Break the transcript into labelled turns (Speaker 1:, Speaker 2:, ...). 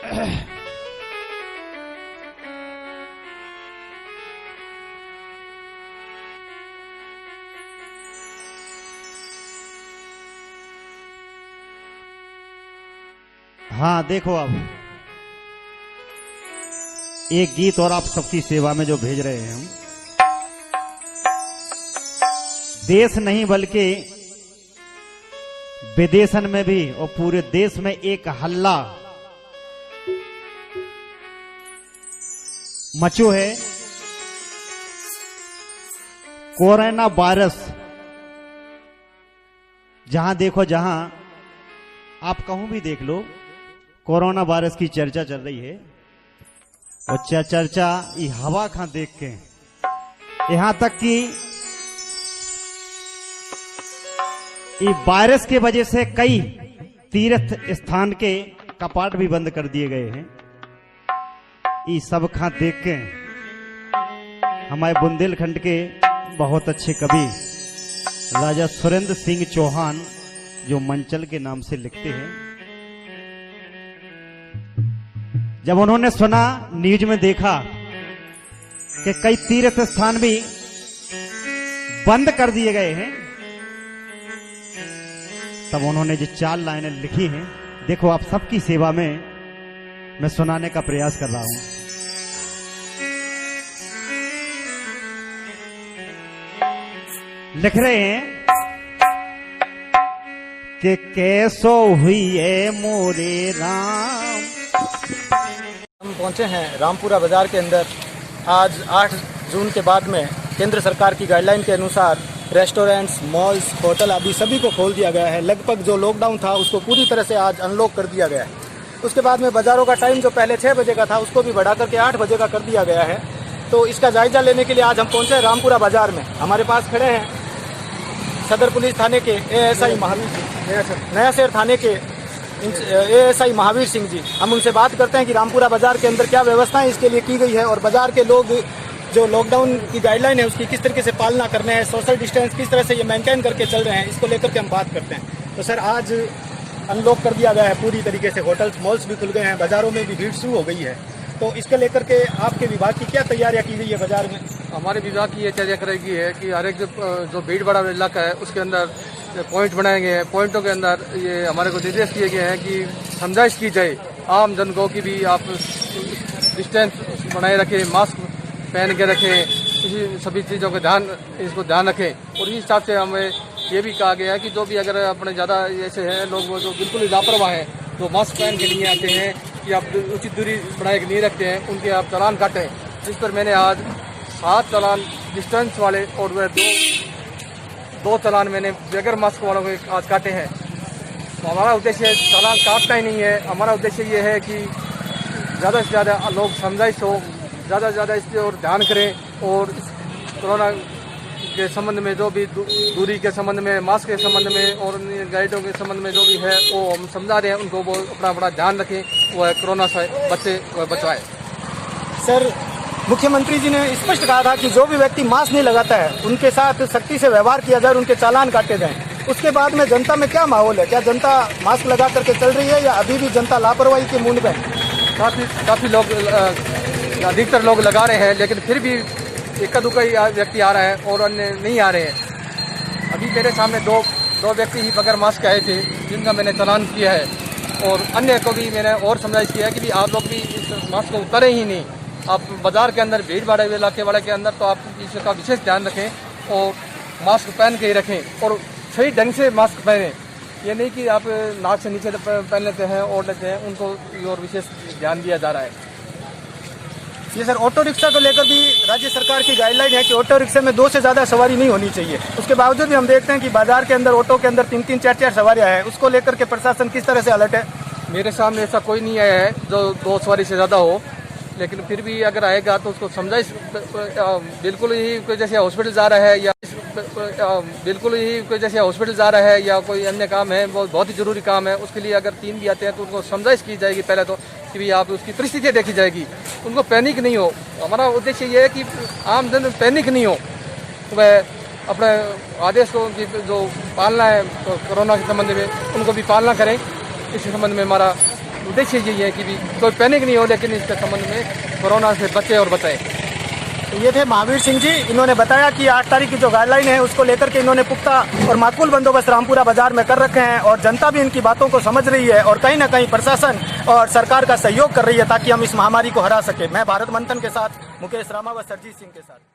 Speaker 1: हाँ देखो, अब एक गीत और आप सबकी सेवा में जो भेज रहे हैं हम, देश नहीं बल्कि विदेशन में भी और पूरे देश में एक हल्ला मचो है। कोरोना वायरस, जहां देखो, जहां आप कहूं भी देख लो, कोरोना वायरस की चर्चा चल रही है। और चर्चा ये हवा खां देख के, यहां तक कि ये वायरस के वजह से कई तीर्थ स्थान के कपाट भी बंद कर दिए गए हैं। ये सब खां देख के हमारे बुंदेलखंड के बहुत अच्छे कवि राजा सुरेंद्र सिंह चौहान, जो मंचल के नाम से लिखते हैं, जब उन्होंने सुना, न्यूज में देखा कि कई तीर्थ स्थान भी बंद कर दिए गए हैं, तब उन्होंने जो 4 लाइनें लिखी हैं, देखो आप सबकी सेवा में मैं सुनाने का प्रयास कर रहा हूं। लिख रहे हैं कि कैसो हुई है मोरे राम।
Speaker 2: हम पहुंचे हैं रामपुरा बाजार के अंदर। आज 8 जून के बाद में केंद्र सरकार की गाइडलाइन के अनुसार रेस्टोरेंट्स, मॉल्स, होटल आदि सभी को खोल दिया गया है। लगभग जो लॉकडाउन था उसको पूरी तरह से आज अनलॉक कर दिया गया है। उसके बाद में बाजारों का टाइम जो पहले 6 बजे का था उसको भी बढ़ा करके 8 बजे का कर दिया गया है। तो इसका जायजा लेने के लिए आज हम पहुंचे रामपुरा बाजार में। हमारे पास खड़े हैं सदर पुलिस थाने के एएसआई नया शहर थाने के एएसआई महावीर सिंह जी। हम उनसे बात करते हैं कि रामपुरा बाजार के अंदर क्या व्यवस्थाएं इसके लिए की गई है और बाजार के लोग जो लॉकडाउन की गाइडलाइन है उसकी किस तरीके से पालना कर रहे हैं, सोशल डिस्टेंस किस तरह से ये मेंटेन करके चल रहे हैं, इसको लेकर के हम बात करते हैं। तो सर, आज अनलॉक कर दिया गया है पूरी तरीके से, होटल्स, मॉल्स भी खुल गए हैं, बाजारों में भी भीड़ शुरू हो गई है। तो इसके लेकर के आपके विभाग की क्या तैयारियां की गई है बाजार में?
Speaker 3: हमारे विभाग की ये तैयारी करेगी है कि हर एक जो भीड़ भाड़ इलाका है उसके अंदर पॉइंट बनाए गए हैं। पॉइंटों के अंदर ये हमारे को निर्देश दिए गए हैं कि समझाइश की जाए आम जन को कि भी आप डिस्टेंस बनाए रखें, मास्क पहन के रखें, इसी सभी चीज़ों का इसको ध्यान रखें। और इस हिसाब से हमें ये भी कहा गया है कि जो भी अगर अपने ज़्यादा ऐसे हैं लोग वो जो बिल्कुल ही लापरवाह हैं, जो मास्क पहन के नहीं आते हैं या आप उचित दूरी बनाए के नहीं रखते हैं, उनके आप चालान काटें। जिस पर मैंने आज 7 चालान डिस्टेंस वाले और वह दो चालान मैंने बगैर मास्क वालों को आज काटे हैं। तो हमारा उद्देश्य चालान काटना ही नहीं है, हमारा उद्देश्य ये है कि ज़्यादा से ज़्यादा लोग समझाइश हो, ज़्यादा से ज़्यादा इस पर और ध्यान करें। और इस कोरोना के संबंध में जो भी दूरी के संबंध में, मास्क के संबंध में और गाइडों के संबंध में जो भी है वो हम समझा रहे हैं उनको, वो अपना बड़ा ध्यान रखें, वह कोरोना से बचाए।
Speaker 2: सर, मुख्यमंत्री जी ने स्पष्ट कहा था कि जो भी व्यक्ति मास्क नहीं लगाता है उनके साथ सख्ती से व्यवहार किया जाए, उनके चालान काटे जाएं। उसके बाद में जनता में क्या माहौल है? क्या जनता मास्क लगा करके चल रही है या अभी भी जनता लापरवाही के मूड में?
Speaker 3: काफ़ी लोग, अधिकतर लोग लगा रहे हैं, लेकिन फिर भी इक्का दुक्का ही व्यक्ति आ रहा है और अन्य नहीं आ रहे हैं। अभी मेरे सामने दो व्यक्ति ही बगैर मास्क आए थे जिनका मैंने चालान किया है। और अन्य को भी मैंने और समझाइश किया है कि भी आप लोग भी इस मास्क को उतारें ही नहीं। आप बाजार के अंदर, भीड़ भाड़ इलाके वाले के अंदर तो आप इसका विशेष ध्यान रखें और मास्क पहन के ही रखें और सही ढंग से मास्क पहनें। ये नहीं कि आप नाक से नीचे पहन लेते हैं और लेते हैं, उनको और विशेष ध्यान दिया जा रहा है।
Speaker 2: ये सर, ऑटो रिक्शा को लेकर भी राज्य सरकार की गाइडलाइन है कि ऑटो रिक्शा में 2 से ज़्यादा सवारी नहीं होनी चाहिए। उसके बावजूद भी हम देखते हैं कि बाजार के अंदर ऑटो के अंदर 3-3, 4-4 सवारियाँ हैं। उसको लेकर के प्रशासन किस तरह से अलर्ट है?
Speaker 3: मेरे सामने ऐसा कोई नहीं आया है जो 2 सवारी से ज़्यादा हो, लेकिन फिर भी अगर आएगा तो उसको समझाइश, बिल्कुल ही कोई जैसे हॉस्पिटल जा रहा है या या कोई अन्य काम है, वो बहुत ही जरूरी काम है, उसके लिए अगर 3 भी आते हैं तो उनको समझाइश की जाएगी पहले तो कि भी आप उसकी परिस्थितियाँ देखी जाएगी, उनको पैनिक नहीं हो। हमारा उद्देश्य ये है कि आम जन पैनिक नहीं हो, तो वह अपने आदेश को जो पालना है तो कोरोना के संबंध में उनको भी पालना करें। इस संबंध में हमारा उद्देश्य यही है कि भी कोई पैनिक नहीं हो, लेकिन इसके संबंध में कोरोना से बचे और बचाए।
Speaker 2: तो ये थे महावीर सिंह जी। इन्होंने बताया कि 8 तारीख की जो गाइडलाइन है उसको लेकर के इन्होंने पुख्ता और माकूल बंदोबस्त रामपुरा बाजार में कर रखे हैं और जनता भी इनकी बातों को समझ रही है और कहीं ना कहीं प्रशासन और सरकार का सहयोग कर रही है ताकि हम इस महामारी को हरा सके। मैं भारत मंथन के साथ मुकेश रामा व सरजीत सिंह के साथ।